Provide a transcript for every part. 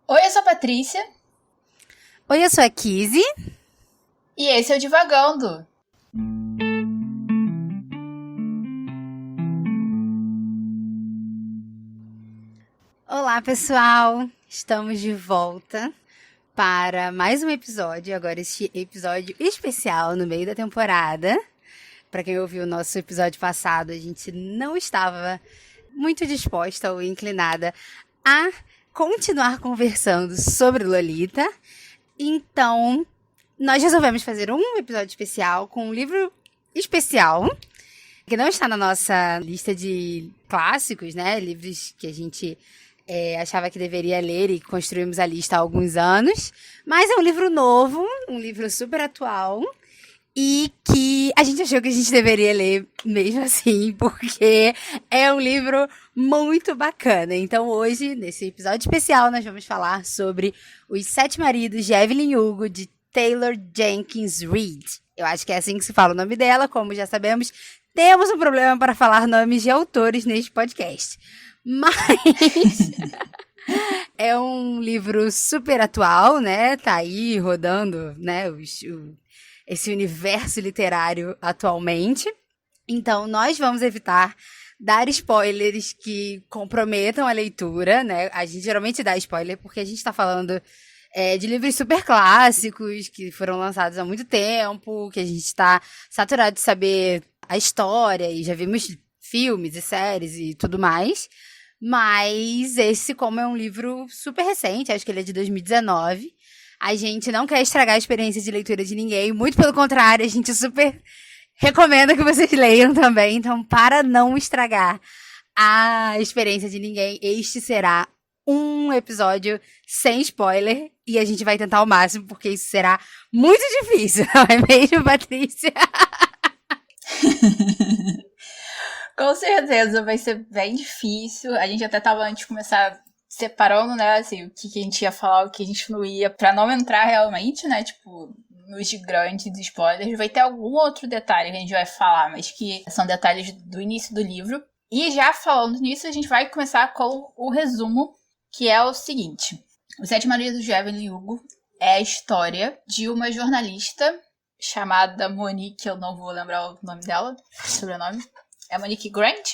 Oi, eu sou a Patrícia. Oi, eu sou a Kizzy. E esse é o Divagando. Olá, pessoal! Estamos de volta para mais um episódio. Agora, este episódio especial no meio da temporada. Para quem ouviu o nosso episódio passado, a gente não estava muito disposta ou inclinada a continuar conversando sobre Lolita. Então, nós resolvemos fazer um episódio especial com um livro especial, que não está na nossa lista de clássicos, né? Livros que a gente achava que deveria ler e construímos a lista há alguns anos. Mas é um livro novo, um livro super atual, e que a gente achou que a gente deveria ler mesmo assim, porque é um livro muito bacana. Então hoje, nesse episódio especial, nós vamos falar sobre Os Sete Maridos de Evelyn Hugo, de Taylor Jenkins Reid. Eu acho que é assim que se fala o nome dela, como já sabemos. Temos um problema para falar nomes de autores neste podcast. Mas é um livro super atual, né? Tá aí rodando, né? Esse universo literário atualmente. Então, nós vamos evitar dar spoilers que comprometam a leitura, né? A gente geralmente dá spoiler porque a gente tá falando de livros super clássicos que foram lançados há muito tempo, que a gente tá saturado de saber a história e já vimos filmes e séries e tudo mais. Mas esse, como é um livro super recente, acho que ele é de 2019, a gente não quer estragar a experiência de leitura de ninguém, muito pelo contrário, a gente super recomenda que vocês leiam também. Então, para não estragar a experiência de ninguém, este será um episódio sem spoiler e a gente vai tentar ao máximo, porque isso será muito difícil, não é mesmo, Patrícia? Com certeza vai ser bem difícil. A gente até tava antes de começar separando, né, assim, o que a gente ia falar, o que a gente não ia, pra não entrar realmente, né, tipo, nos grandes spoilers. Vai ter algum outro detalhe que a gente vai falar, mas que são detalhes do início do livro. E já falando nisso, a gente vai começar com o resumo, que é o seguinte. Os Sete Maridos de Evelyn Hugo é a história de uma jornalista chamada Monique, eu não vou lembrar o nome dela, sobrenome. É Monique Grant?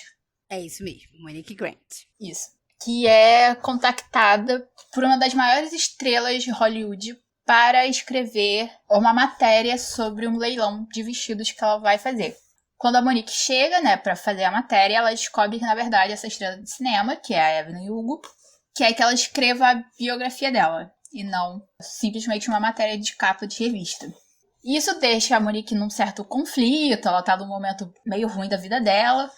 É isso mesmo, Monique Grant. Isso. Que é contactada por uma das maiores estrelas de Hollywood para escrever uma matéria sobre um leilão de vestidos que ela vai fazer. Quando a Monique chega, né, para fazer a matéria, ela descobre que, na verdade, essa estrela de cinema, que é a Evelyn Hugo, quer que ela escreva a biografia dela, e não simplesmente uma matéria de capa de revista. Isso deixa a Monique num certo conflito, ela tá num momento meio ruim da vida dela,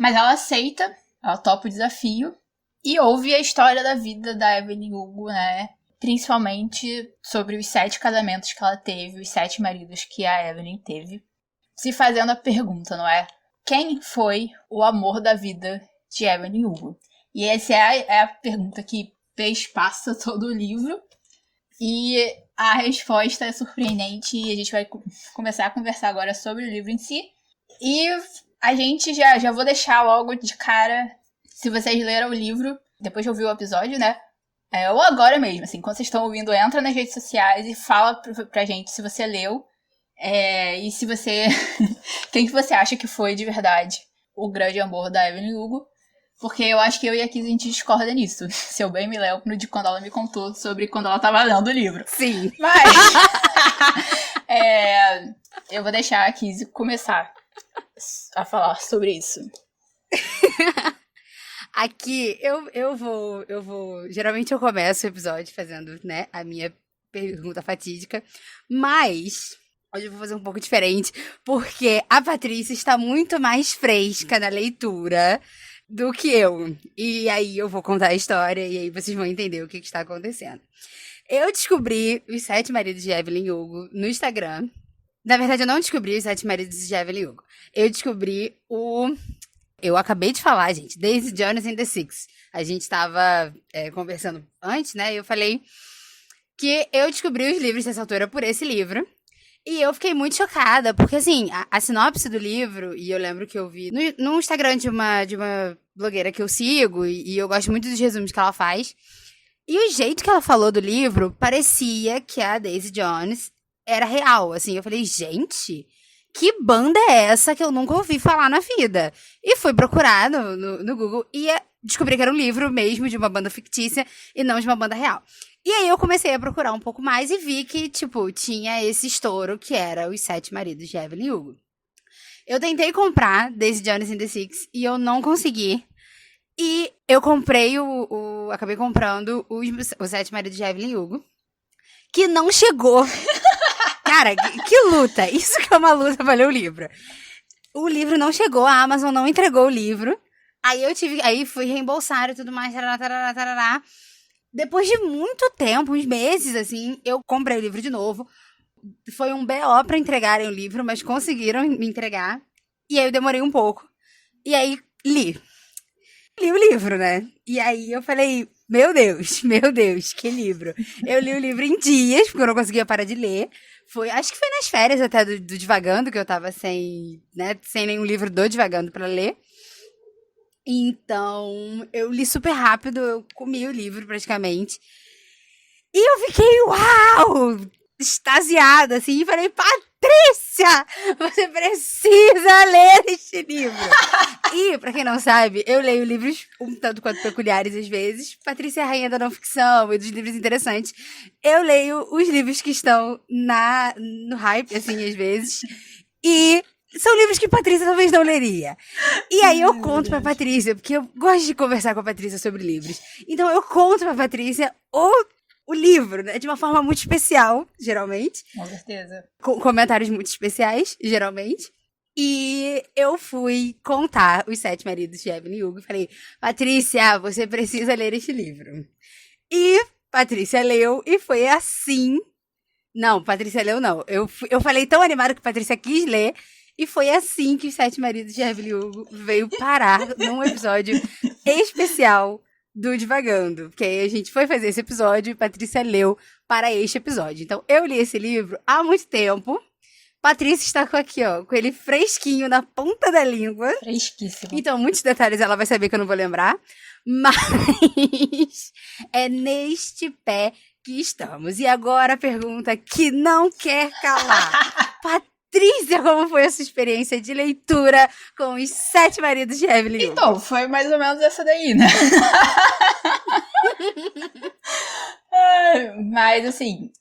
mas ela aceita, ela topa o desafio e ouve a história da vida da Evelyn Hugo, né? Principalmente sobre os 7 casamentos que ela teve, os 7 maridos que a Evelyn teve, se fazendo a pergunta, não é? Quem foi o amor da vida de Evelyn Hugo? E essa é a pergunta que perspassa todo o livro. E a resposta é surpreendente e a gente vai começar a conversar agora sobre o livro em si. E a gente já vou deixar logo de cara, se vocês leram o livro, depois de ouvir o episódio, né? Ou agora mesmo, assim, quando vocês estão ouvindo, entra nas redes sociais e fala pra gente se você leu. E se você... quem que você acha que foi, de verdade, o grande amor da Evelyn Hugo. Porque eu acho que eu e a Kiz, a gente discorda nisso. Se eu bem me lembro de quando ela me contou sobre quando ela tava lendo o livro. Sim. Mas... eu vou deixar a Kiz começar a falar sobre isso. Aqui, eu vou... Geralmente eu começo o episódio fazendo, né, a minha pergunta fatídica. Mas... hoje eu vou fazer um pouco diferente, porque a Patrícia está muito mais fresca na leitura do que eu. E aí eu vou contar a história e aí vocês vão entender o que está acontecendo. Eu descobri os 7 maridos de Evelyn Hugo no Instagram. Na verdade, eu não descobri os 7 maridos de Evelyn Hugo. Eu descobri eu acabei de falar, gente, Daisy Jones and the Six. A gente estava conversando antes, né? E eu falei que eu descobri os livros dessa autora por esse livro. E eu fiquei muito chocada, porque assim, a sinopse do livro, e eu lembro que eu vi no Instagram de uma blogueira que eu sigo, e eu gosto muito dos resumos que ela faz, E o jeito que ela falou do livro parecia que a Daisy Jones era real, assim. Eu falei, gente, que banda é essa que eu nunca ouvi falar na vida? E fui procurar no Google e descobri que era um livro mesmo de uma banda fictícia e não de uma banda real. E aí eu comecei a procurar um pouco mais e vi que, tipo, tinha esse estouro que era Os Sete Maridos de Evelyn Hugo. Eu tentei comprar Daisy Jones and the Six e eu não consegui. E eu comprei acabei comprando os Sete Maridos de Evelyn Hugo, que não chegou. Cara, que luta! Isso que é uma luta pra ler o livro. O livro não chegou, a Amazon não entregou o livro. Aí fui reembolsar e tudo mais, tarará, tarará, tarará. Depois de muito tempo, uns meses, assim, eu comprei o livro de novo. Foi um BO pra entregarem o livro, mas conseguiram me entregar. E aí eu demorei um pouco. E aí li o livro, né? E aí eu falei, meu Deus, que livro. Eu li o livro em dias, porque eu não conseguia parar de ler. Acho que foi nas férias até do Divagando, que eu tava sem nenhum livro do Divagando pra ler. Então, eu li super rápido, eu comi o livro praticamente. E eu fiquei, uau! Extasiada, assim, e falei, Patrícia, você precisa ler este livro. E, pra quem não sabe, eu leio livros um tanto quanto peculiares às vezes. Patrícia é a rainha da não ficção e dos livros interessantes. Eu leio os livros que estão no hype, assim, às vezes. E são livros que Patrícia talvez não leria. E aí eu conto pra Patrícia, porque eu gosto de conversar com a Patrícia sobre livros. Então eu conto pra Patrícia o livro, né? De uma forma muito especial, geralmente. Com certeza. Com comentários muito especiais, geralmente. E eu fui contar Os Sete Maridos de Evelyn Hugo e falei, Patrícia, você precisa ler este livro. E Patrícia leu e foi assim. Não, Patrícia leu não. Eu falei tão animada que Patrícia quis ler. E foi assim que Os Sete Maridos de Evelyn Hugo veio parar num episódio especial do Divagando. Porque aí a gente foi fazer esse episódio e Patrícia leu para este episódio. Então, eu li esse livro há muito tempo. Patrícia está com ele fresquinho na ponta da língua. Fresquíssimo. Então, muitos detalhes ela vai saber que eu não vou lembrar. Mas é neste pé que estamos. E agora a pergunta que não quer calar. Patrícia, como foi a sua experiência de leitura com Os Sete Maridos de Evelyn Hugo? Então, foi mais ou menos essa daí, né? Mas, assim,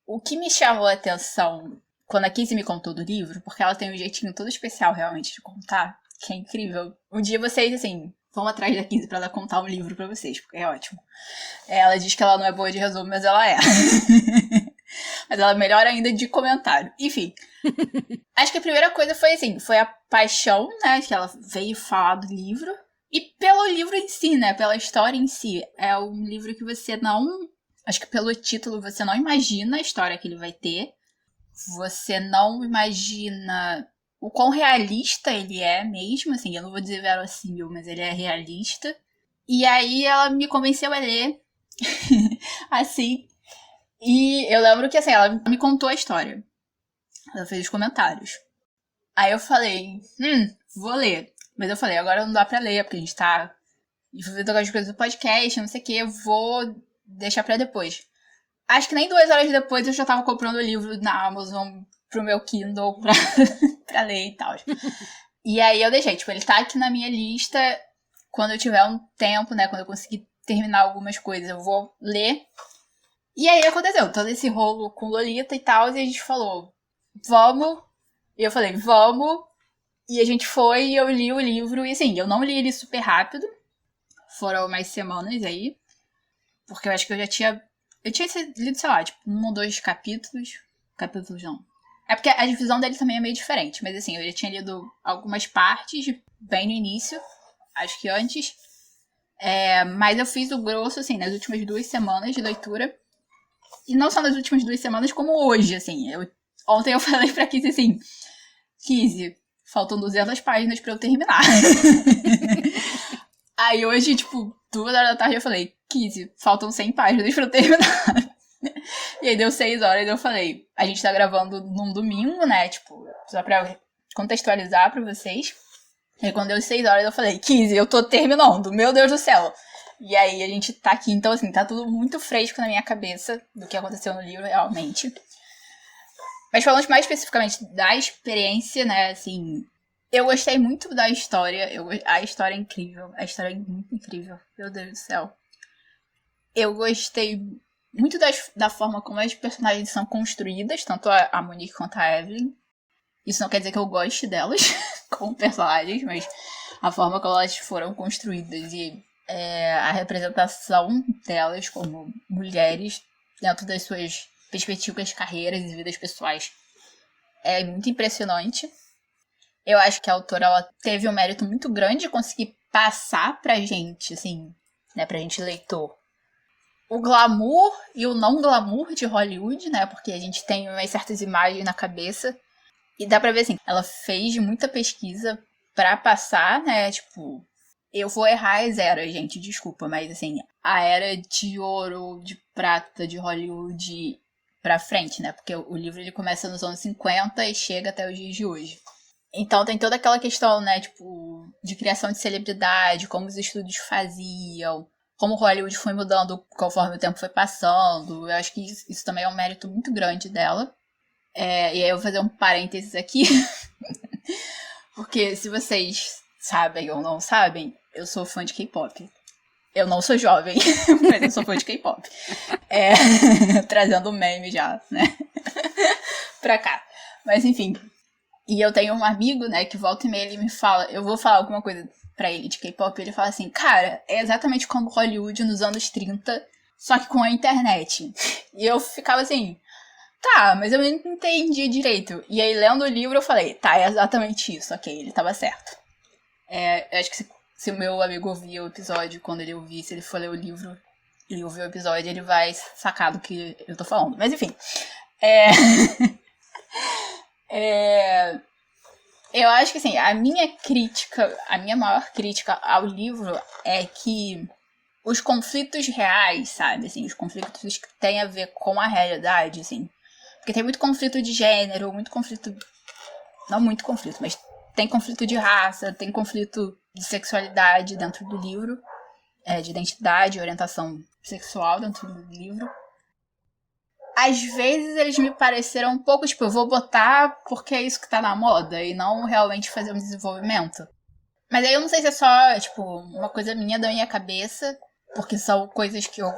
o que me chamou a atenção quando a Kizzy me contou do livro, porque ela tem um jeitinho todo especial, realmente, de contar, que é incrível. Um dia vocês, assim, vão atrás da Kizzy pra ela contar um livro pra vocês, porque é ótimo. Ela diz que ela não é boa de resumo, mas ela é. Mas ela é melhor ainda de comentário. Enfim. Acho que a primeira coisa foi assim, foi a paixão, né, que ela veio falar do livro. E pelo livro em si, né, pela história em si. É um livro que você não... Acho que pelo título você não imagina a história que ele vai ter. Você não imagina o quão realista ele é mesmo, assim, eu não vou dizer verossímil, mas ele é realista. E aí ela me convenceu a ler, assim... E eu lembro que, assim, ela me contou a história. Ela fez os comentários. Aí eu falei, vou ler. Mas eu falei, agora não dá pra ler, porque a gente tá envolvendo com as coisas do podcast, não sei o que, eu vou deixar pra depois. Acho que nem 2 horas depois eu já tava comprando o livro na Amazon pro meu Kindle pra ler e tal. E aí eu deixei, tipo, ele tá aqui na minha lista. Quando eu tiver um tempo, né, quando eu conseguir terminar algumas coisas, eu vou ler. E aí aconteceu todo esse rolo com Lolita e tal, e a gente falou, vamos. E eu falei, vamos. E a gente foi e eu li o livro. E assim, eu não li ele super rápido. Foram umas semanas aí. Porque eu acho que eu tinha lido, sei lá, tipo, 1 ou 2 capítulos. Capítulos não. É porque a divisão dele também é meio diferente. Mas assim, eu já tinha lido algumas partes bem no início. Acho que antes. Mas eu fiz o grosso, assim, nas últimas 2 semanas de leitura. E não só nas últimas 2 semanas, como hoje, assim. Ontem eu falei pra Kizzy assim, Kizzy, faltam 200 páginas pra eu terminar. Aí hoje, tipo, 2 horas da tarde eu falei, Kizzy, faltam 100 páginas pra eu terminar. E aí deu 6 horas e eu falei, a gente tá gravando num domingo, né, tipo, só pra contextualizar pra vocês. E aí quando deu 6 horas eu falei, Kizzy, eu tô terminando, meu Deus do céu. E aí a gente tá aqui, então assim, tá tudo muito fresco na minha cabeça do que aconteceu no livro, realmente. Mas falando mais especificamente da experiência, né, assim, eu gostei muito da história, a história é incrível, a história é muito incrível, meu Deus do céu. Eu gostei muito da forma como as personagens são construídas, tanto a Monique quanto a Evelyn. Isso não quer dizer que eu goste delas como personagens, mas a forma como elas foram construídas e a representação delas como mulheres dentro das suas perspectivas, carreiras e vidas pessoais é muito impressionante. Eu acho que a autora ela teve um mérito muito grande de conseguir passar pra gente, assim, né, pra gente leitor, o glamour e o não glamour de Hollywood, né, porque a gente tem umas certas imagens na cabeça e dá pra ver, assim, ela fez muita pesquisa pra passar, né, tipo, eu vou errar as eras, gente, desculpa, mas, assim, a era de ouro, de prata, de Hollywood pra frente, né, porque o livro ele começa nos anos 50 e chega até os dias de hoje. Então tem toda aquela questão, né, tipo, de criação de celebridade, como os estúdios faziam, como Hollywood foi mudando conforme o tempo foi passando. Eu acho que isso também é um mérito muito grande dela. E aí eu vou fazer um parênteses aqui, porque se vocês sabem ou não sabem, eu sou fã de K-pop. Eu não sou jovem, mas eu sou fã de K-pop. Trazendo meme já, né, pra cá. Mas enfim... E eu tenho um amigo, né, que volta e meia ele me fala, eu vou falar alguma coisa pra ele de K-pop, e ele fala assim, cara, é exatamente como Hollywood nos anos 30, só que com a internet. E eu ficava assim, tá, mas eu não entendi direito. E aí, lendo o livro, eu falei, tá, é exatamente isso, ok, ele tava certo. Eu acho que se o meu amigo ouvir o episódio, quando ele ouvir, se ele for ler o livro e ouvir o episódio, ele vai sacar do que eu tô falando. Mas enfim, eu acho que assim, a minha maior crítica ao livro é que os conflitos reais, sabe, assim, os conflitos que têm a ver com a realidade, assim, porque tem muito conflito de gênero, muito conflito, não muito conflito, mas tem conflito de raça, tem conflito de sexualidade dentro do livro, de identidade, orientação sexual dentro do livro. Às vezes eles me pareceram um pouco, tipo, eu vou botar porque é isso que tá na moda e não realmente fazer um desenvolvimento. Mas aí eu não sei se é só, tipo, uma coisa minha da minha cabeça, porque são coisas que eu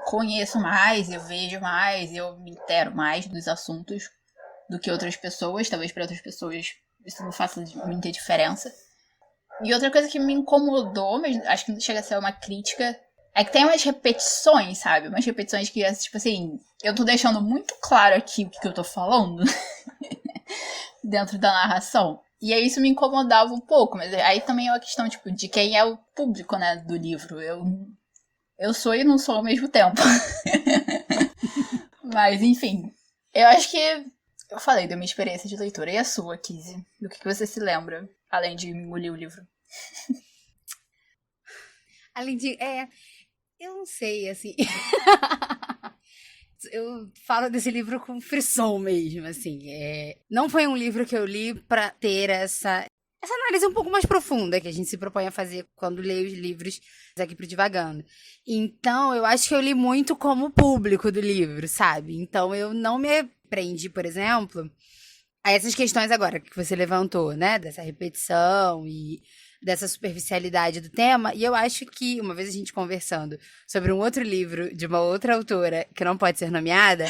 conheço mais, eu vejo mais, eu me intero mais dos assuntos do que outras pessoas. Talvez para outras pessoas isso não faça muita diferença. E outra coisa que me incomodou, mas acho que não chega a ser uma crítica, é que tem umas repetições, sabe? Umas repetições que, tipo assim, eu tô deixando muito claro aqui o que eu tô falando dentro da narração. E aí isso me incomodava um pouco, mas aí também é uma questão, tipo, de quem é o público, né, do livro. Eu sou e não sou ao mesmo tempo. Mas, enfim, eu acho que eu falei da minha experiência de leitura. E a sua, Kizzy? Do que você se lembra, além de engolir o livro? Além de... eu não sei, assim... eu falo desse livro com frisson mesmo, assim. Não foi um livro que eu li pra ter essa análise um pouco mais profunda que a gente se propõe a fazer quando lê os livros aqui pro Divagando. Então, eu acho que eu li muito como público do livro, sabe? Então, eu não me prendi, por exemplo, a essas questões agora que você levantou, né? Dessa repetição e dessa superficialidade do tema. E eu acho que, uma vez a gente conversando sobre um outro livro de uma outra autora que não pode ser nomeada,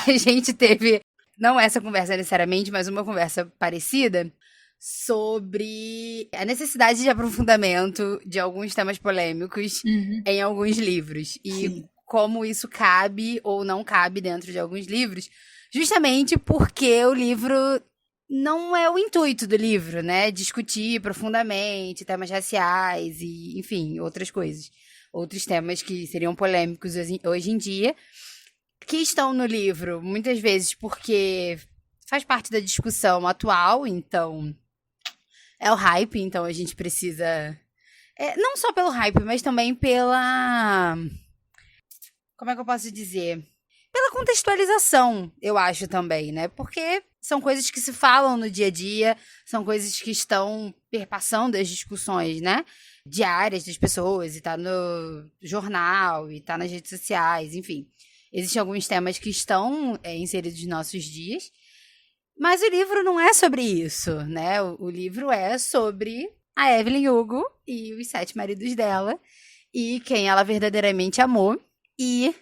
a gente teve, não essa conversa necessariamente, mas uma conversa parecida sobre a necessidade de aprofundamento de alguns temas polêmicos em alguns livros. E sim, como isso cabe ou não cabe dentro de alguns livros, justamente porque o livro não é o intuito do livro, né? Discutir profundamente temas raciais e, enfim, outras coisas. Outros temas que seriam polêmicos hoje em dia, que estão no livro, muitas vezes porque faz parte da discussão atual, então é o hype, então a gente precisa... não só pelo hype, mas também pela... Como é que eu posso dizer? Pela contextualização, eu acho também, né? Porque são coisas que se falam no dia a dia, são coisas que estão perpassando as discussões, né, diárias das pessoas, e tá no jornal, e tá nas redes sociais, enfim. Existem alguns temas que estão inseridos nos nossos dias, mas o livro não é sobre isso, né? O livro é sobre a Evelyn Hugo e os 7 maridos dela, e quem ela verdadeiramente amou, e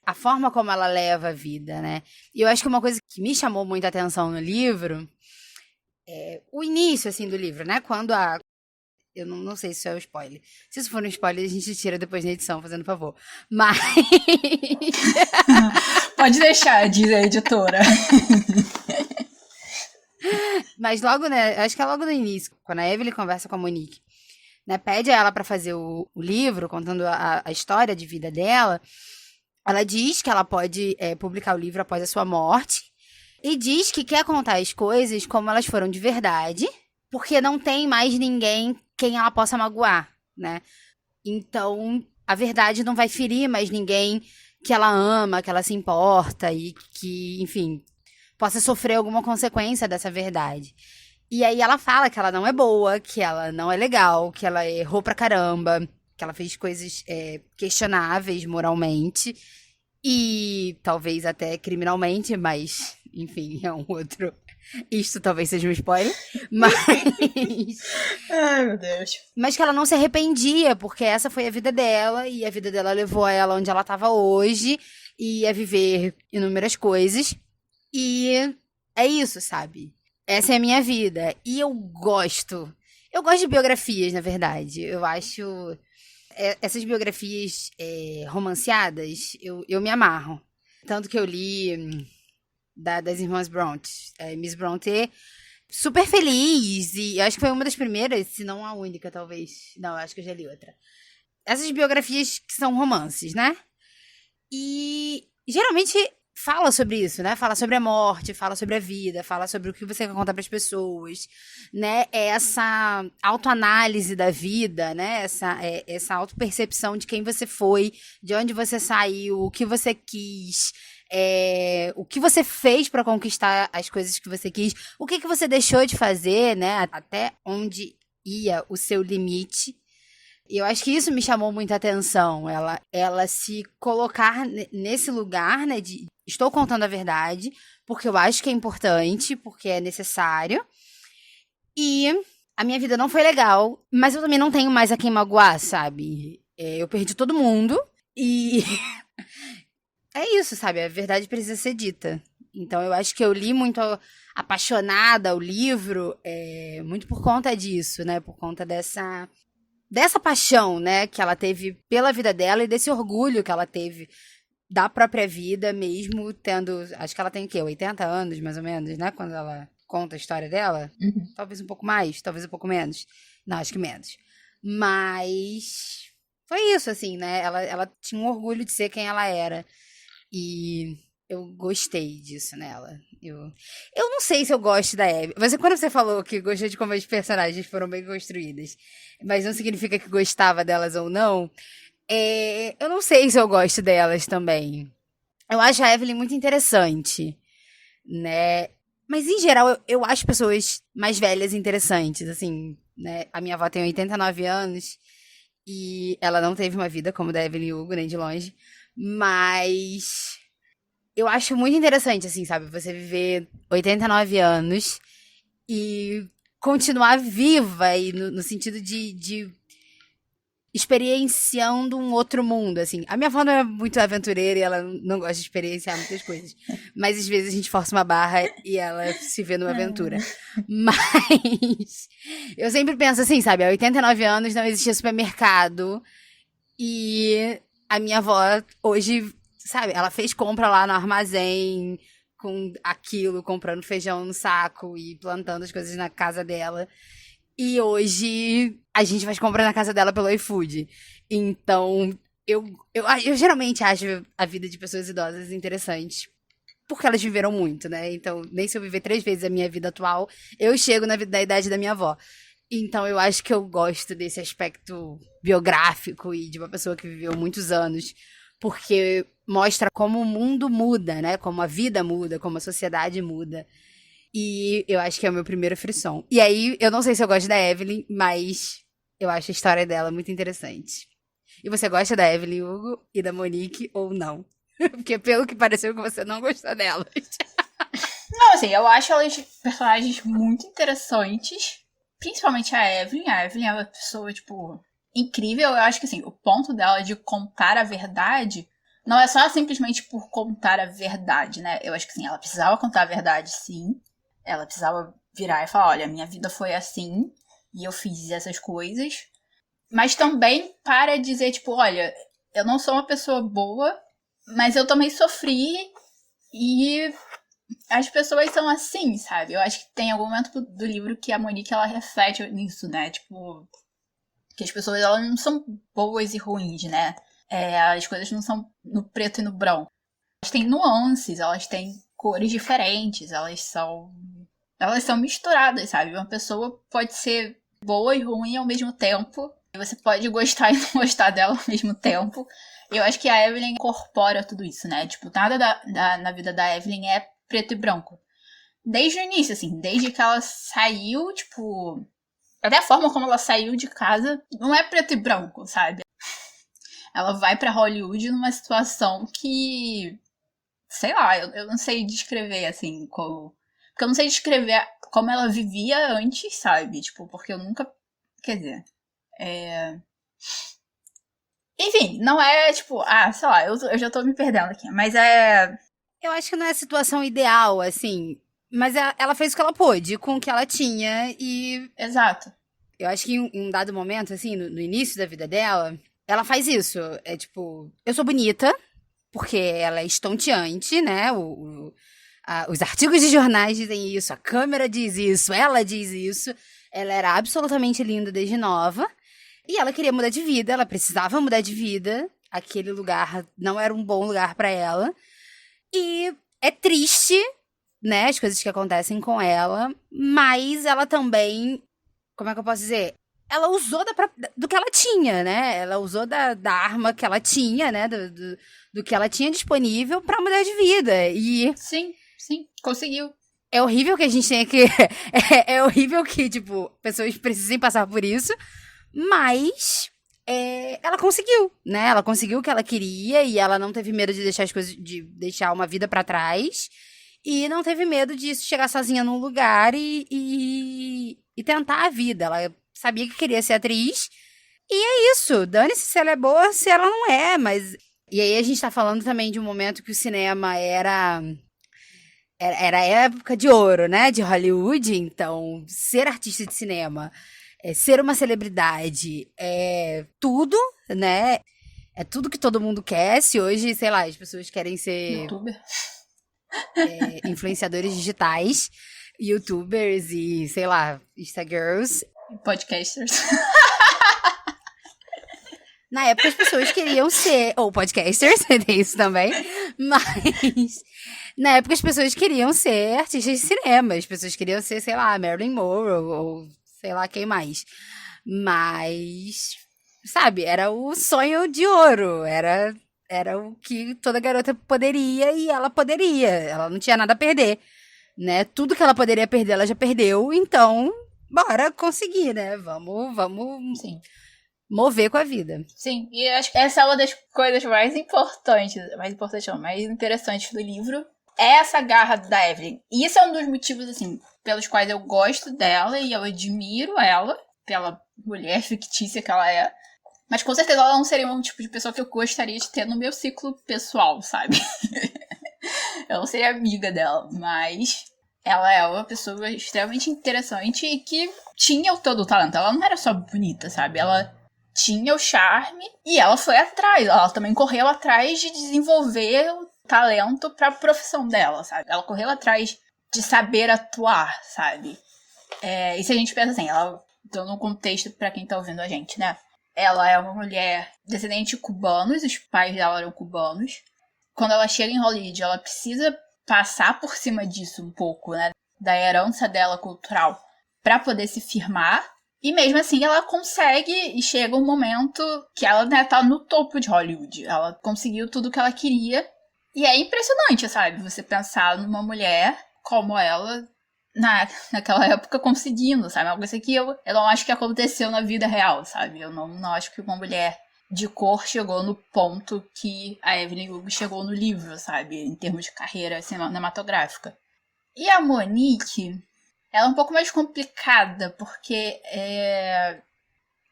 a forma como ela leva a vida, né? E eu acho que uma coisa que me chamou muita atenção no livro é o início, assim, do livro, né? Quando a... Eu não sei se isso é um spoiler. Se isso for um spoiler, a gente tira depois na edição, fazendo favor. Mas... Pode deixar, diz a editora. Mas logo, né? Acho que é logo no início, quando a Evelyn conversa com a Monique, né? Pede a ela pra fazer o livro, contando a história de vida dela. Ela diz que ela pode publicar o livro após a sua morte. E diz que quer contar as coisas como elas foram de verdade, porque não tem mais ninguém quem ela possa magoar, né? Então, a verdade não vai ferir mais ninguém que ela ama, que ela se importa e que, enfim, possa sofrer alguma consequência dessa verdade. E aí ela fala que ela não é boa, que ela não é legal, que ela errou pra caramba, que ela fez coisas questionáveis moralmente e talvez até criminalmente, mas, enfim, é um outro... Isto talvez seja um spoiler, mas... Ai, meu Deus. Mas que ela não se arrependia, porque essa foi a vida dela, e a vida dela levou ela onde ela estava hoje, e a viver inúmeras coisas. E é isso, sabe? Essa é a minha vida. E eu gosto. Eu gosto de biografias, na verdade. Eu acho... essas biografias romanceadas, eu me amarro. Tanto que eu li... das irmãs Bronte, Miss Bronte, super feliz, e acho que foi uma das primeiras, se não a única, talvez. Não, acho que eu já li outra. Essas biografias que são romances, né? E geralmente fala sobre isso, né? Fala sobre a morte, fala sobre a vida, fala sobre o que você quer contar para as pessoas, né? Essa autoanálise da vida, né? Essa autopercepção de quem você foi, de onde você saiu, o que você quis, o que você fez para conquistar as coisas que você quis, o que você deixou de fazer, né? Até onde ia o seu limite. E eu acho que isso me chamou muita atenção. Ela se colocar nesse lugar, né? De estou contando a verdade, porque eu acho que é importante, porque é necessário. E a minha vida não foi legal, mas eu também não tenho mais a quem magoar, sabe? Eu perdi todo mundo e... é isso, sabe? A verdade precisa ser dita. Então, eu acho que eu li muito apaixonada o livro, muito por conta disso, né? Por conta dessa paixão, né? Que ela teve pela vida dela e desse orgulho que ela teve da própria vida, mesmo tendo... Acho que ela tem o quê? 80 anos, mais ou menos, né? Quando ela conta a história dela. Uhum. Talvez um pouco mais, talvez um pouco menos. Não, acho que menos. Mas... foi isso, assim, né? Ela tinha um orgulho de ser quem ela era. E eu gostei disso nela. Eu não sei se eu gosto da Abby. Quando você falou que gostou de como as personagens foram bem construídas, mas não significa que gostava delas ou não, eu não sei se eu gosto delas também. Eu acho a Evelyn muito interessante, né? Mas, em geral, eu acho pessoas mais velhas interessantes, assim, né? A minha avó tem 89 anos e ela não teve uma vida como a da Evelyn Hugo, nem de longe. Mas eu acho muito interessante, assim, sabe? Você viver 89 anos e continuar viva e no sentido de experienciando um outro mundo, assim. A minha avó não é muito aventureira e ela não gosta de experienciar muitas coisas. Mas às vezes a gente força uma barra e ela se vê numa aventura. Mas eu sempre penso assim, sabe? Há 89 anos não existia supermercado e a minha avó hoje, sabe? Ela fez compra lá no armazém com aquilo, comprando feijão no saco e plantando as coisas na casa dela. E hoje a gente faz compra na casa dela pelo iFood. Então, eu geralmente acho a vida de pessoas idosas interessante. Porque elas viveram muito, né? Então, nem se eu viver 3 vezes a minha vida atual, eu chego na idade da minha avó. Então, eu acho que eu gosto desse aspecto biográfico e de uma pessoa que viveu muitos anos. Porque mostra como o mundo muda, né? Como a vida muda, como a sociedade muda. E eu acho que é o meu primeiro frisson. E aí, eu não sei se eu gosto da Evelyn, mas eu acho a história dela muito interessante. E você gosta da Evelyn Hugo e da Monique ou não? Porque pelo que pareceu que você não gostou delas. Não, assim, eu acho elas personagens muito interessantes. Principalmente a Evelyn. A Evelyn é uma pessoa, tipo, incrível. Eu acho que, assim, o ponto dela de contar a verdade não é só simplesmente por contar a verdade, né? Eu acho que, assim, ela precisava contar a verdade, sim. Ela precisava virar e falar, olha, minha vida foi assim e eu fiz essas coisas. Mas também para dizer, tipo, olha, eu não sou uma pessoa boa, mas eu também sofri e as pessoas são assim, sabe? Eu acho que tem algum momento do livro que a Monique, ela reflete nisso, né? Tipo, que as pessoas, elas não são boas e ruins, né? As coisas não são no preto e no branco. Elas têm nuances, elas têm cores diferentes, elas são misturadas, sabe? Uma pessoa pode ser boa e ruim ao mesmo tempo. E você pode gostar e não gostar dela ao mesmo tempo. Eu acho que a Evelyn incorpora tudo isso, né? Tipo, nada na vida da Evelyn é preto e branco. Desde o início, assim, desde que ela saiu, tipo... Até a forma como ela saiu de casa não é preto e branco, sabe? Ela vai pra Hollywood numa situação que... Sei lá, eu não sei descrever, assim, como... Porque eu não sei descrever como ela vivia antes, sabe? Tipo, porque eu nunca... Quer dizer... Enfim, não é, tipo... sei lá, eu já tô me perdendo aqui. Mas é... Eu acho que não é a situação ideal, assim. Mas ela fez o que ela pôde com o que ela tinha e Exato. eu acho que em um dado momento, assim, no início da vida dela, ela faz isso. É tipo, eu sou bonita, porque ela é estonteante, né? Os artigos de jornais dizem isso, a câmera diz isso, ela diz isso. Ela era absolutamente linda desde nova. E ela queria mudar de vida, ela precisava mudar de vida. Aquele lugar não era um bom lugar pra ela. E é triste, né, as coisas que acontecem com ela, mas ela também, como é que eu posso dizer? Ela usou do que ela tinha, né? Ela usou da arma que ela tinha, né? Do que ela tinha disponível pra mudar de vida. E Sim, conseguiu. é horrível que a gente tenha que. É horrível que, tipo, pessoas precisem passar por isso, mas ela conseguiu, né? Ela conseguiu o que ela queria e ela não teve medo de deixar as coisas, de deixar uma vida pra trás. E não teve medo de chegar sozinha num lugar e tentar a vida. Ela sabia que queria ser atriz. E é isso. Dane-se se ela é boa, se ela não é. Mas. E aí a gente tá falando também de um momento que o cinema era a época de ouro, né? De Hollywood. Então, ser artista de cinema, ser uma celebridade, é tudo, né? É tudo que todo mundo quer. Se hoje, sei lá, as pessoas querem ser YouTuber. Influenciadores digitais, youtubers e, sei lá, Instagirls. Podcasters. Na época as pessoas queriam ser, ou podcasters, tem isso também, mas na época as pessoas queriam ser artistas de cinema, as pessoas queriam ser, sei lá, Marilyn Monroe, ou sei lá quem mais. Mas, sabe, era o sonho de ouro, era o que toda garota poderia e ela poderia, ela não tinha nada a perder, né? Tudo que ela poderia perder, ela já perdeu, então, bora conseguir, né? Vamos Sim. mover com a vida. Sim, e eu acho que essa é uma das coisas mais importantes, mais interessantes do livro, é essa garra da Evelyn. E isso é um dos motivos, assim, pelos quais eu gosto dela e eu admiro ela, pela mulher fictícia que ela é. Mas com certeza ela não seria um tipo de pessoa que eu gostaria de ter no meu ciclo pessoal, sabe? Eu não seria amiga dela, mas ela é uma pessoa extremamente interessante e que tinha todo o talento. Ela não era só bonita, sabe? Ela tinha o charme e ela foi atrás. Ela também correu atrás de desenvolver o talento pra profissão dela, sabe? Ela correu atrás de saber atuar, sabe? E se a gente pensa assim, ela, dando um contexto pra quem tá ouvindo a gente, né? Ela é uma mulher descendente de cubanos, os pais dela eram cubanos. Quando ela chega em Hollywood, ela precisa passar por cima disso um pouco, né? Da herança dela cultural pra poder se firmar. E mesmo assim ela consegue e chega um momento que ela, né, tá no topo de Hollywood. Ela conseguiu tudo o que ela queria. E é impressionante, sabe? Você pensar numa mulher como ela naquela época conseguindo, sabe? Uma coisa que eu não acho que aconteceu na vida real, sabe? Eu não acho que uma mulher de cor chegou no ponto que a Evelyn Hugo chegou no livro, sabe? Em termos de carreira cinematográfica. E a Monique, ela é um pouco mais complicada, porque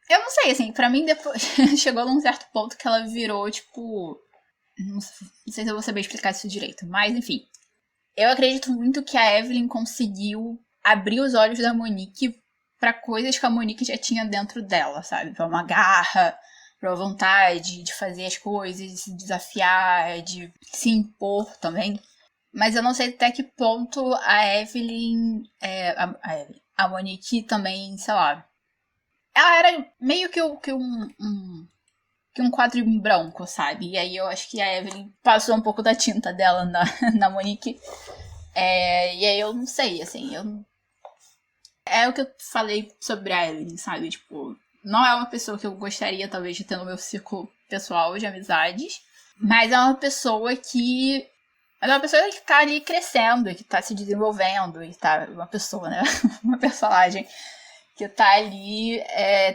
eu não sei, assim, pra mim depois chegou num certo ponto que ela virou, tipo... Não sei se eu vou saber explicar isso direito, mas enfim. Eu acredito muito que a Evelyn conseguiu abrir os olhos da Monique pra coisas que a Monique já tinha dentro dela, sabe? Pra uma garra, pra uma vontade de fazer as coisas, de se desafiar, de se impor também. Mas eu não sei até que ponto a Evelyn... a Monique também, sei lá... Ela era meio que um quadro em branco, sabe? E aí eu acho que a Evelyn passou um pouco da tinta dela na Monique. E aí eu não sei, assim, é o que eu falei sobre a Evelyn, sabe? Tipo, não é uma pessoa que eu gostaria, talvez, de ter no meu círculo pessoal de amizades, mas é uma pessoa que... É uma pessoa que tá ali crescendo, que tá se desenvolvendo, e tá... Uma pessoa, né? Uma personagem que tá ali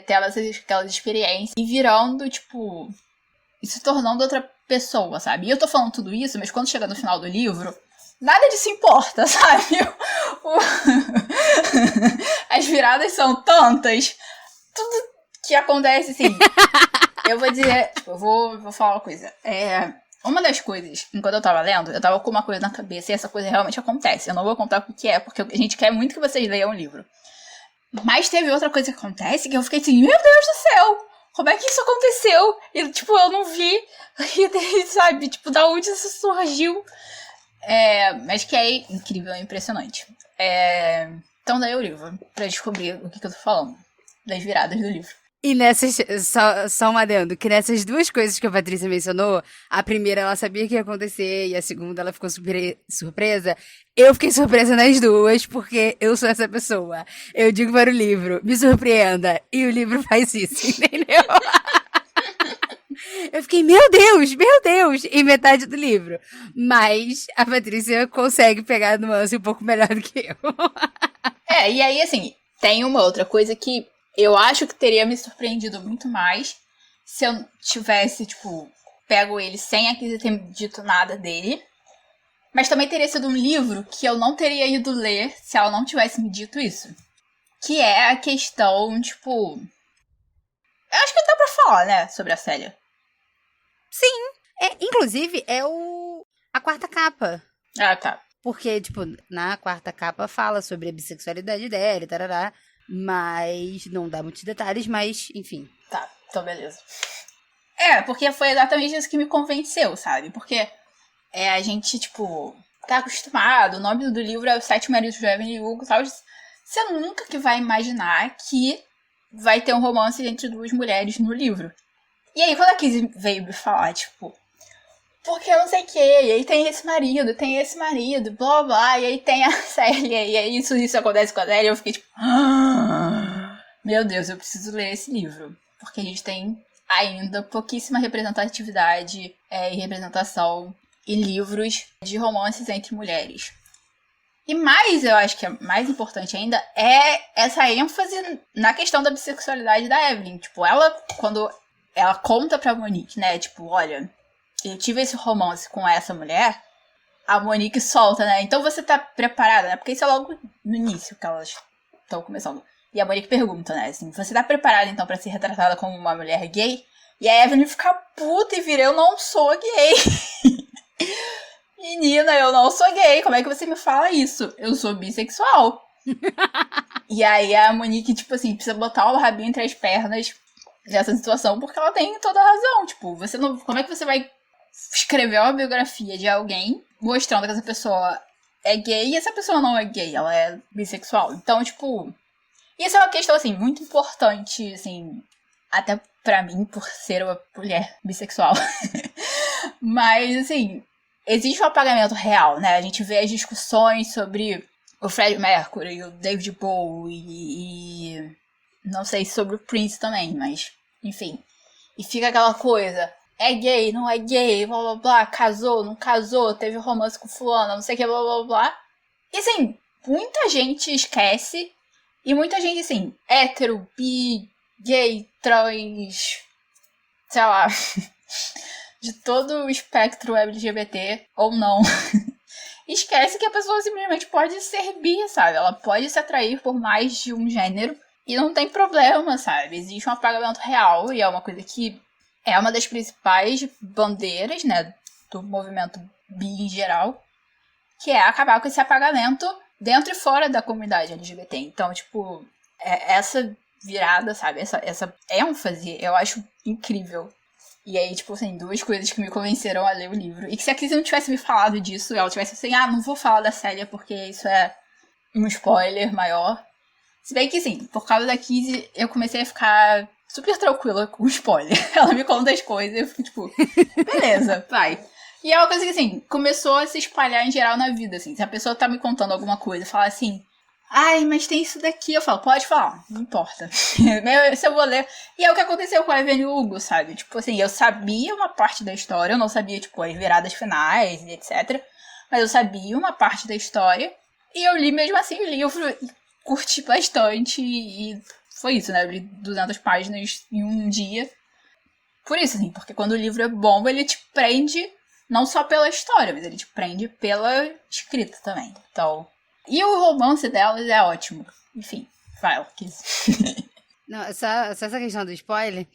tendo aquelas experiências e virando, tipo... E se tornando outra pessoa, sabe? E eu tô falando tudo isso, mas quando chega no final do livro... Nada disso importa, sabe? As viradas são tantas. Tudo que acontece, assim... Eu vou dizer... Eu vou falar uma coisa. Uma das coisas, enquanto eu tava lendo, eu tava com uma coisa na cabeça e essa coisa realmente acontece. Eu não vou contar o que é, porque a gente quer muito que vocês leiam o livro. Mas teve outra coisa que acontece que eu fiquei assim, meu Deus do céu! Como é que isso aconteceu? E, tipo, eu não vi. E, sabe, tipo, da onde isso surgiu? Mas que é incrível, é impressionante. Então daí o livro, pra descobrir o que eu tô falando. Das viradas do livro. E nessas, só um adendo, que nessas duas coisas que a Patrícia mencionou, a primeira ela sabia que ia acontecer e a segunda ela ficou surpresa. Eu fiquei surpresa nas duas, porque eu sou essa pessoa. Eu digo para o livro, me surpreenda, e o livro faz isso, entendeu? Eu fiquei, meu Deus, em metade do livro. Mas a Patrícia consegue pegar a nuance um pouco melhor do que eu. E aí, assim, tem uma outra coisa que eu acho que teria me surpreendido muito mais se eu tivesse, tipo, pego ele sem a Kizzy ter dito nada dele. Mas também teria sido um livro que eu não teria ido ler se ela não tivesse me dito isso. Que é a questão, tipo... Eu acho que dá pra falar, né, sobre a Célia. Sim, inclusive é a quarta capa. Ah, tá. Porque, tipo, na quarta capa fala sobre a bissexualidade dela e tarará. Mas não dá muitos detalhes, mas enfim. Tá, então beleza. Porque foi exatamente isso que me convenceu, sabe? Porque a gente, tipo, tá acostumado, o nome do livro é Os Sete Maridos de Evelyn Hugo, sabe? Você nunca que vai imaginar que vai ter um romance entre duas mulheres no livro. E aí, quando a Kizzy veio me falar, tipo... Porque eu não sei o que, e aí tem esse marido, blá blá, e aí tem a Célia, e aí isso acontece com a Célia, e eu fiquei tipo... Meu Deus, eu preciso ler esse livro. Porque a gente tem ainda pouquíssima representatividade e representação em livros de romances entre mulheres. E mais, eu acho que é mais importante ainda, é essa ênfase na questão da bissexualidade da Evelyn. Tipo, ela, quando ela conta pra Monique, né, tipo, olha... Eu tive esse romance com essa mulher, a Monique solta, né? Então você tá preparada, né? Porque isso é logo no início que elas estão começando. E a Monique pergunta, né? Assim, você tá preparada então pra ser retratada como uma mulher gay? E a Evelyn fica puta e vira, eu não sou gay. Menina, eu não sou gay. Como é que você me fala isso? Eu sou bissexual. E aí a Monique, tipo assim, precisa botar o rabinho entre as pernas nessa situação, porque ela tem toda a razão. Tipo, você não. Como é que você vai escrever uma biografia de alguém mostrando que essa pessoa é gay e essa pessoa não é gay, ela é bissexual? Então, tipo, isso é uma questão, assim, muito importante, assim, até pra mim, por ser uma mulher bissexual. Mas, assim, existe um apagamento real, né? A gente vê as discussões sobre o Freddie Mercury, o David Bowie e não sei sobre o Prince também, mas, enfim. E fica aquela coisa... É gay, não é gay, blá blá blá, casou, não casou, teve romance com fulano, não sei o que, blá blá blá. E assim, muita gente esquece. E muita gente, assim, hétero, bi, gay, trans, sei lá, de todo o espectro LGBT, ou não, esquece que a pessoa simplesmente pode ser bi, sabe? Ela pode se atrair por mais de um gênero e não tem problema, sabe? Existe um apagamento real e é uma coisa que é uma das principais bandeiras, né, do movimento bi em geral, que é acabar com esse apagamento dentro e fora da comunidade LGBT. Então, tipo, essa virada, sabe? Essa ênfase, eu acho incrível. E aí, tipo assim, duas coisas que me convenceram a ler o livro. E que se a Kizzy não tivesse me falado disso, ela tivesse assim, não vou falar da Célia porque isso é um spoiler maior. Se bem que, sim, por causa da Kizzy, eu comecei a ficar super tranquila com o spoiler. Ela me conta as coisas e eu fico tipo, beleza, vai. E é uma coisa que, assim, começou a se espalhar em geral na vida, assim. Se a pessoa tá me contando alguma coisa e fala assim, ai, mas tem isso daqui, eu falo, pode falar, não importa. Se eu vou ler. E é o que aconteceu com a Evelyn Hugo, sabe? Tipo assim, eu sabia uma parte da história, eu não sabia, tipo, as viradas finais e etc. Mas eu sabia uma parte da história. E eu li mesmo assim o livro e curti bastante. E foi isso, né? Eu li 200 páginas em um dia. Por isso, assim, porque quando o livro é bom, ele te prende não só pela história, mas ele te prende pela escrita também. Então. E o romance delas é ótimo. Enfim, fala. Não, só essa questão do spoiler,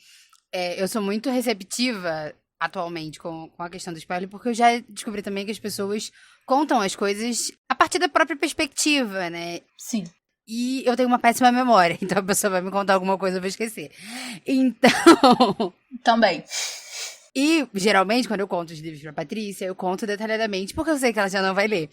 eu sou muito receptiva atualmente com a questão do spoiler, porque eu já descobri também que as pessoas contam as coisas a partir da própria perspectiva, né? Sim. E eu tenho uma péssima memória, então a pessoa vai me contar alguma coisa, eu vou esquecer. Então. Também. E, geralmente, quando eu conto os livros pra Patrícia, eu conto detalhadamente, porque eu sei que ela já não vai ler.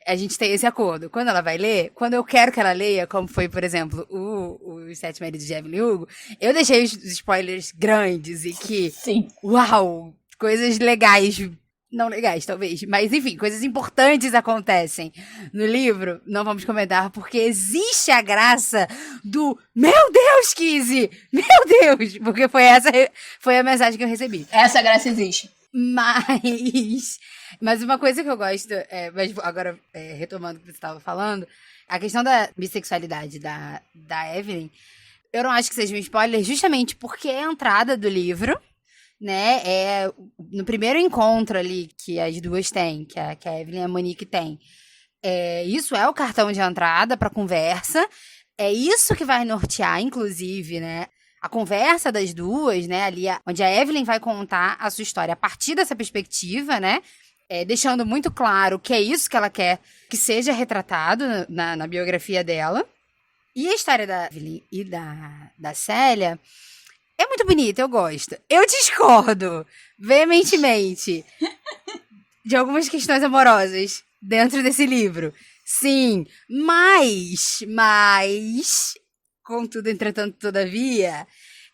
A gente tem esse acordo. Quando ela vai ler, quando eu quero que ela leia, como foi, por exemplo, Os Sete Maridos de Evelyn Hugo, eu deixei os spoilers grandes e que, sim, uau, coisas legais, não legais, talvez, mas enfim, coisas importantes acontecem no livro. Não vamos comentar, porque existe a graça do meu Deus, Kizzy! Meu Deus! Porque foi a mensagem que eu recebi. Essa graça existe. Mas uma coisa que eu gosto, mas agora retomando o que você estava falando, a questão da bissexualidade da Evelyn, eu não acho que seja um spoiler, justamente porque é a entrada do livro, né, no primeiro encontro ali que as duas têm, que a Evelyn e a Monique têm, isso é o cartão de entrada para a conversa, é isso que vai nortear, inclusive, né, a conversa das duas, né, ali onde a Evelyn vai contar a sua história a partir dessa perspectiva, né, deixando muito claro que é isso que ela quer que seja retratado na biografia dela. E a história da Evelyn e da Célia é muito bonita, eu gosto. Eu discordo veementemente de algumas questões amorosas dentro desse livro. Sim, mas, contudo, entretanto, todavia,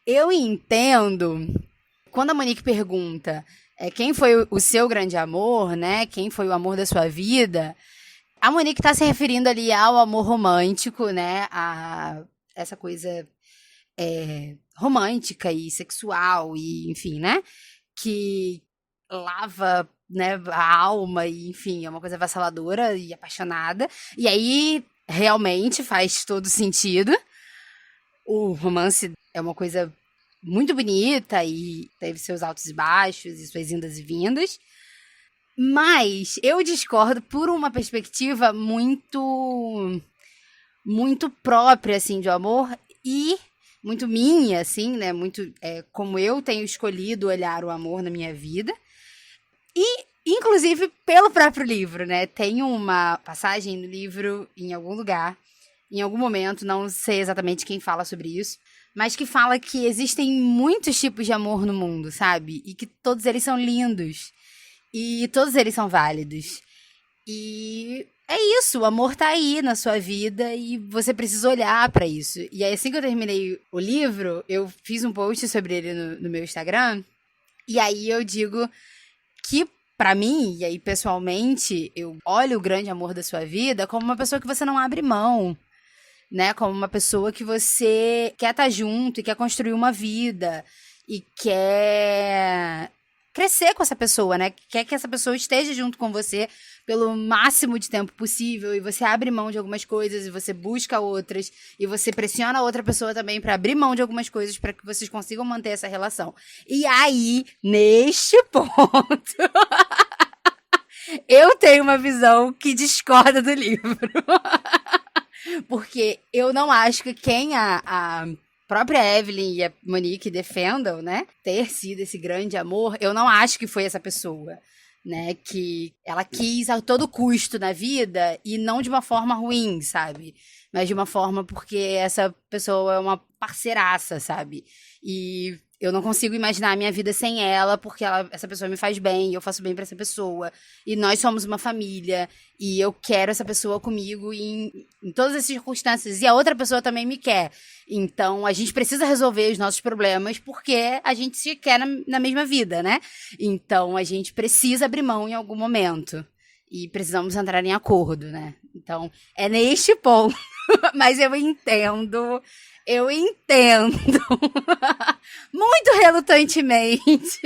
eu entendo quando a Monique pergunta quem foi o seu grande amor, né? Quem foi o amor da sua vida? A Monique tá se referindo ali ao amor romântico, né? A essa coisa romântica e sexual e, enfim, né? Que lava, né, a alma e, enfim, é uma coisa avassaladora e apaixonada. E aí, realmente, faz todo sentido. O romance é uma coisa muito bonita e teve seus altos e baixos e suas indas e vindas. Mas eu discordo por uma perspectiva muito própria, assim, de amor e muito minha, assim, né? Muito como eu tenho escolhido olhar o amor na minha vida. E, inclusive, pelo próprio livro, né? Tem uma passagem no livro, em algum lugar, em algum momento, não sei exatamente quem fala sobre isso, mas que fala que existem muitos tipos de amor no mundo, sabe? E que todos eles são lindos. E todos eles são válidos. E é isso, o amor tá aí na sua vida e você precisa olhar pra isso. E aí, assim que eu terminei o livro, eu fiz um post sobre ele no meu Instagram. E aí eu digo que, pra mim, e aí pessoalmente, eu olho o grande amor da sua vida como uma pessoa que você não abre mão, né? Como uma pessoa que você quer estar junto e quer construir uma vida e quer crescer com essa pessoa, né? Quer que essa pessoa esteja junto com você pelo máximo de tempo possível, e você abre mão de algumas coisas e você busca outras, e você pressiona a outra pessoa também para abrir mão de algumas coisas para que vocês consigam manter essa relação. E aí, neste ponto, eu tenho uma visão que discorda do livro. Porque eu não acho que quem a própria Evelyn e a Monique defendam, né, ter sido esse grande amor, eu não acho que foi essa pessoa, né, que ela quis a todo custo na vida, e não de uma forma ruim, sabe, mas de uma forma porque essa pessoa é uma parceiraça, sabe, e eu não consigo imaginar a minha vida sem ela, porque essa pessoa me faz bem, eu faço bem pra essa pessoa, e nós somos uma família, e eu quero essa pessoa comigo em todas as circunstâncias, e a outra pessoa também me quer. Então, a gente precisa resolver os nossos problemas, porque a gente se quer na mesma vida, né? Então, a gente precisa abrir mão em algum momento. E precisamos entrar em acordo, né? Então, é neste ponto. Mas eu entendo muito relutantemente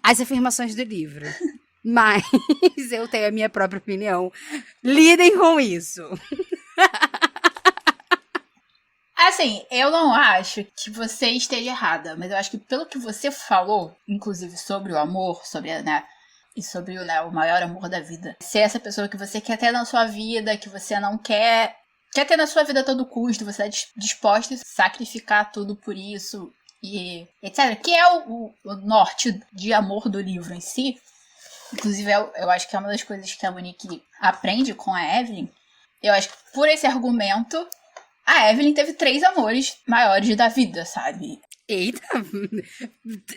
as afirmações do livro. Mas eu tenho a minha própria opinião. Lidem com isso. Assim, eu não acho que você esteja errada, mas eu acho que pelo que você falou, inclusive sobre o amor, sobre, né, e sobre, né, o maior amor da vida, ser essa pessoa que você quer ter na sua vida, que você não quer ter na sua vida a todo custo, você é disposta a sacrificar tudo por isso, e etc. Que é o norte de amor do livro em si. Inclusive, eu acho que é uma das coisas que a Monique aprende com a Evelyn. Eu acho que por esse argumento, a Evelyn teve 3 amores maiores da vida, sabe? Eita,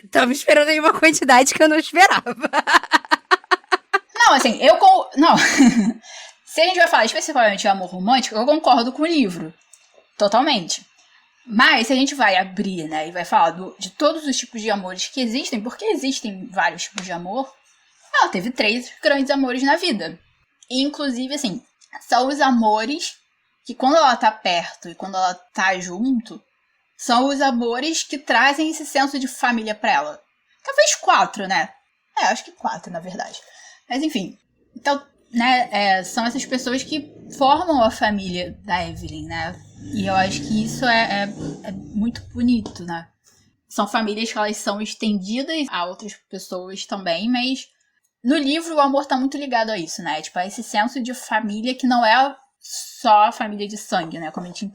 estamos esperando aí uma quantidade que eu não esperava. Não, assim, não. Se a gente vai falar especificamente de amor romântico, eu concordo com o livro. Totalmente. Mas se a gente vai abrir, né, e vai falar de todos os tipos de amores que existem, porque existem vários tipos de amor, ela teve 3 grandes amores na vida. E, inclusive, assim, são os amores que quando ela tá perto e quando ela tá junto, são os amores que trazem esse senso de família pra ela. Talvez 4, né? Acho que 4, na verdade. Mas, enfim. Então, né, são essas pessoas que formam a família da Evelyn, né? E eu acho que isso é muito bonito, né? São famílias que elas são estendidas a outras pessoas também, mas no livro o amor tá muito ligado a isso, né? Tipo, a esse senso de família que não é só a família de sangue, né? Como a gente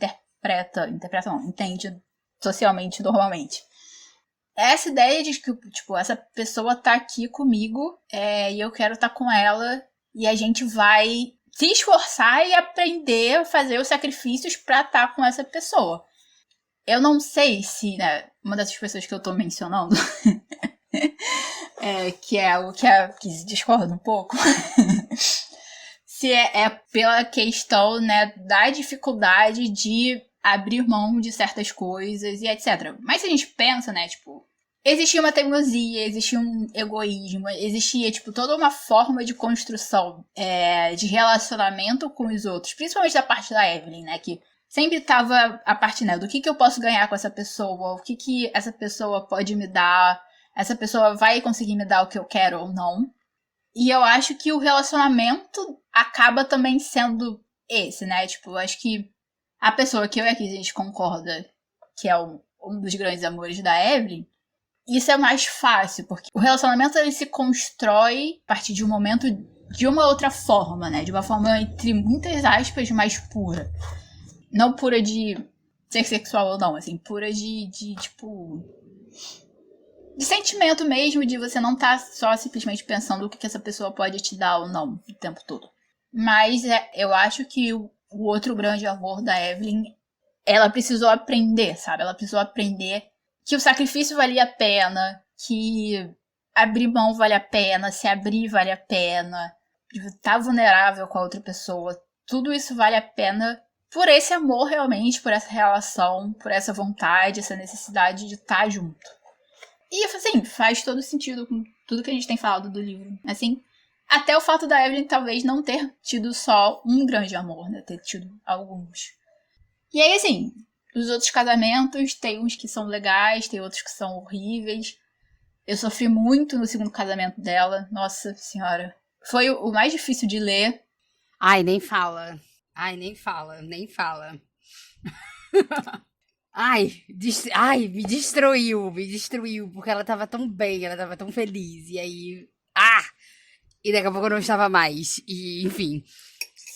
entende socialmente, normalmente. Essa ideia de que, tipo, essa pessoa tá aqui comigo, e eu quero estar com ela, e a gente vai se esforçar e aprender a fazer os sacrifícios pra estar com essa pessoa. Eu não sei se, né, uma dessas pessoas que eu tô mencionando, que discorda um pouco, se é pela questão, né, da dificuldade de abrir mão de certas coisas e etc. Mas se a gente pensa, né, tipo, existia uma teimosia, existia um egoísmo, existia, tipo, toda uma forma de construção de relacionamento com os outros, principalmente da parte da Evelyn, né, que sempre tava a parte, né, do que eu posso ganhar com essa pessoa, o que essa pessoa pode me dar, essa pessoa vai conseguir me dar o que eu quero ou não. E eu acho que o relacionamento acaba também sendo esse, né, tipo, eu acho que a pessoa que eu e aqui a gente concorda que é um dos grandes amores da Evelyn, isso é mais fácil, porque o relacionamento ele se constrói a partir de um momento de uma outra forma, né? De uma forma, entre muitas aspas, mais pura. Não pura de ser sexual ou não, assim, pura de tipo... de sentimento mesmo, de você não estar só simplesmente pensando o que essa pessoa pode te dar ou não o tempo todo. Mas eu acho que o outro grande amor da Evelyn, ela precisou aprender, sabe? Ela precisou aprender que o sacrifício valia a pena, que abrir mão vale a pena, se abrir vale a pena, estar vulnerável com a outra pessoa. Tudo isso vale a pena por esse amor realmente, por essa relação, por essa vontade, essa necessidade de estar junto. E, assim, faz todo sentido com tudo que a gente tem falado do livro. Assim, até o fato da Evelyn talvez não ter tido só um grande amor, né? Ter tido alguns. E aí, assim, os outros casamentos, tem uns que são legais, tem outros que são horríveis. Eu sofri muito no segundo casamento dela. Nossa senhora. Foi o mais difícil de ler. Ai, nem fala. Ai, nem fala, nem fala. Ai, me destruiu, porque ela tava tão bem, ela tava tão feliz, e aí, e daqui a pouco eu não estava mais, e enfim.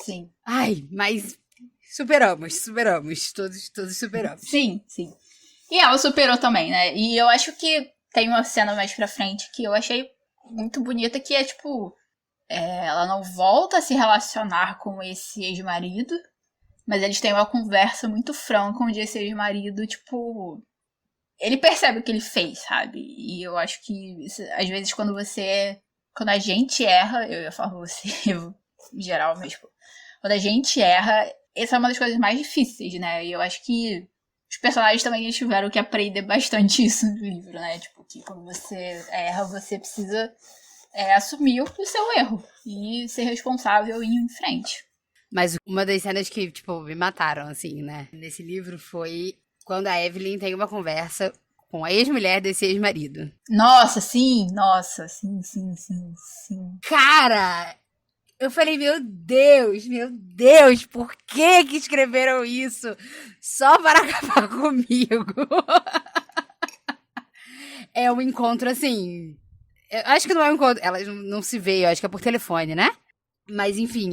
Sim. Ai, mas superamos, todos superamos. Sim. E ela superou também, né, e eu acho que tem uma cena mais pra frente que eu achei muito bonita, que é tipo, ela não volta a se relacionar com esse ex-marido, mas eles têm uma conversa muito franca onde esse ex-marido, tipo, ele percebe o que ele fez, sabe? E eu acho que, às vezes, quando a gente erra, eu ia falar você, em geral, mas, tipo, quando a gente erra, essa é uma das coisas mais difíceis, né? E eu acho que os personagens também tiveram que aprender bastante isso no livro, né? Tipo, que quando você erra, você precisa assumir o seu erro e ser responsável e ir em frente. Mas uma das cenas que, tipo, me mataram, assim, né? Nesse livro foi quando a Evelyn tem uma conversa com a ex-mulher desse ex-marido. Nossa, sim. Cara, eu falei, meu Deus, por que escreveram isso? Só para acabar comigo. É um encontro, assim... Eu acho que não é um encontro... Elas não se veem, eu acho que é por telefone, né? Mas, enfim,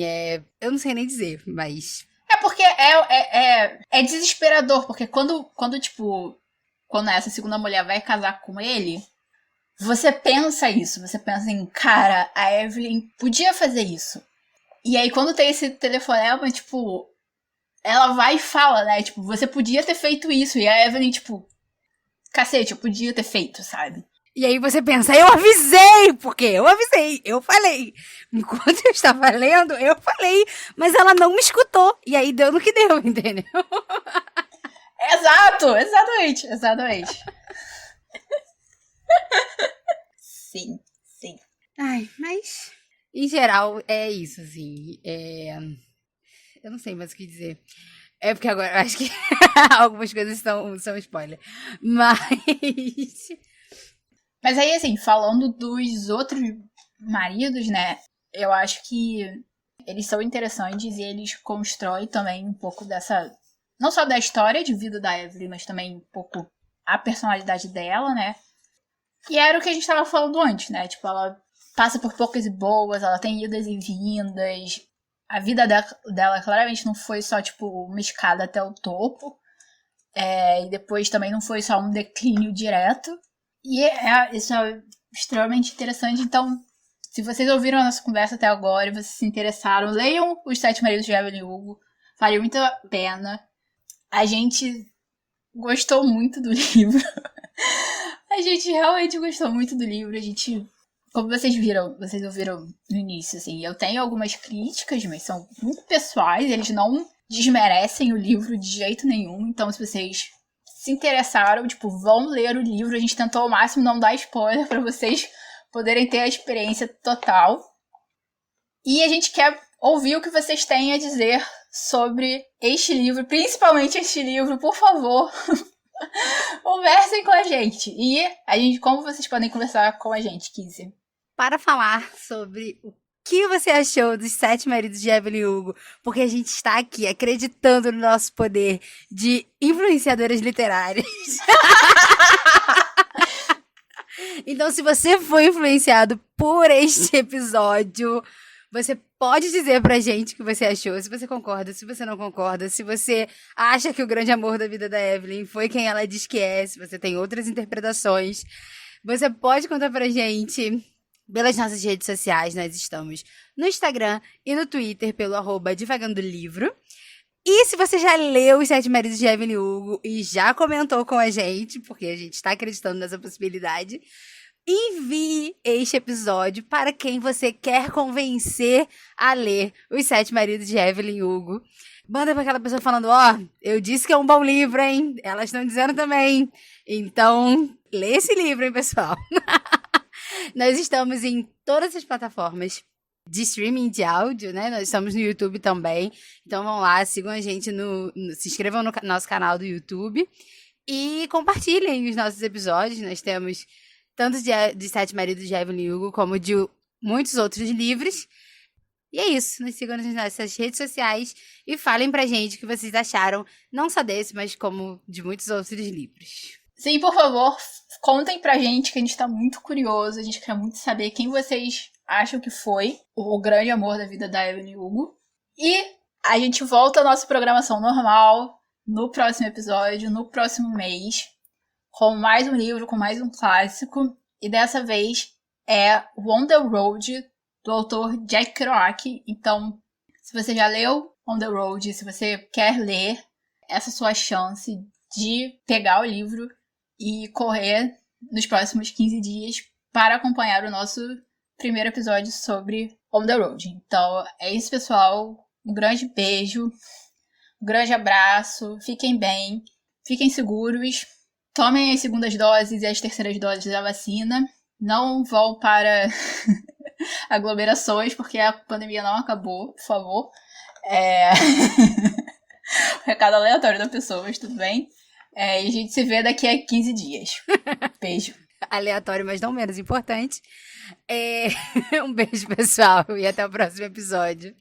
eu não sei nem dizer, mas... É porque é desesperador, porque quando essa segunda mulher vai casar com ele, você pensa isso, você pensa em, cara, a Evelyn podia fazer isso. E aí quando tem esse telefonema, tipo, ela vai e fala, né, tipo, você podia ter feito isso, e a Evelyn, tipo, cacete, eu podia ter feito, sabe? E aí você pensa, eu avisei, porque eu falei. Enquanto eu estava lendo, eu falei, mas ela não me escutou. E aí deu no que deu, entendeu? Exatamente. Sim. Ai, mas em geral é isso, assim. Eu não sei mais o que dizer. É porque agora eu acho que algumas coisas são spoiler. Mas aí, assim, falando dos outros maridos, né? Eu acho que eles são interessantes e eles constroem também um pouco dessa... Não só da história de vida da Evelyn, mas também um pouco a personalidade dela, né? E era o que a gente tava falando antes, né? Tipo, ela passa por poucas e boas, ela tem idas e vindas. A vida dela claramente não foi só, tipo, uma escada até o topo. E depois também não foi só um declínio direto. E isso é extremamente interessante. Então, se vocês ouviram a nossa conversa até agora e vocês se interessaram, leiam Os Sete Maridos de Evelyn Hugo. Vale muito a pena. A gente gostou muito do livro. A gente realmente gostou muito do livro. A gente, como vocês ouviram no início, assim, eu tenho algumas críticas, mas são muito pessoais. Eles não desmerecem o livro de jeito nenhum. Então, se vocês se interessaram, tipo, vão ler o livro. A gente tentou ao máximo não dar spoiler para vocês poderem ter a experiência total. E a gente quer ouvir o que vocês têm a dizer sobre este livro, principalmente este livro, por favor. Conversem com a gente. E como vocês podem conversar com a gente, Kizzy? Para falar sobre o que você achou dos Sete Maridos de Evelyn Hugo, porque a gente está aqui acreditando no nosso poder de influenciadoras literárias. Então, se você foi influenciado por este episódio, você pode dizer pra gente o que você achou, se você concorda, se você não concorda, se você acha que o grande amor da vida da Evelyn foi quem ela diz que é, se você tem outras interpretações. Você pode contar pra gente pelas nossas redes sociais. Nós estamos no Instagram e no Twitter pelo @divagandolivro. E se você já leu Os Sete Maridos de Evelyn Hugo e já comentou com a gente, porque a gente está acreditando nessa possibilidade, envie este episódio para quem você quer convencer a ler Os Sete Maridos de Evelyn Hugo. Manda para aquela pessoa falando, eu disse que é um bom livro, hein? Elas estão dizendo também. Então, lê esse livro, hein, pessoal? Nós estamos em todas as plataformas de streaming de áudio, né? Nós estamos no YouTube também. Então vão lá, sigam a gente, se inscrevam no nosso canal do YouTube e compartilhem os nossos episódios. Nós temos tanto de Sete Maridos de Evelyn Hugo, como de muitos outros livros. E é isso, nos sigam nas nossas redes sociais e falem pra gente o que vocês acharam, não só desse, mas como de muitos outros livros. Sim, por favor, contem pra gente, que a gente tá muito curioso, a gente quer muito saber quem vocês acham que foi o grande amor da vida da Evelyn Hugo. E a gente volta à nossa programação normal no próximo episódio, no próximo mês, com mais um livro, com mais um clássico. E dessa vez é On the Road, do autor Jack Kerouac. Então, se você já leu On the Road, se você quer ler, essa é a sua chance de pegar o livro e correr nos próximos 15 dias para acompanhar o nosso primeiro episódio sobre On the Road. Então, é isso, pessoal. Um grande beijo, um grande abraço, fiquem bem, fiquem seguros, tomem as segundas doses e as terceiras doses da vacina, não vão para aglomerações, porque a pandemia não acabou, por favor. Recado aleatório da pessoa, mas tudo bem. E a gente se vê daqui a 15 dias. Beijo. Aleatório, mas não menos importante. Um beijo, pessoal, e até o próximo episódio.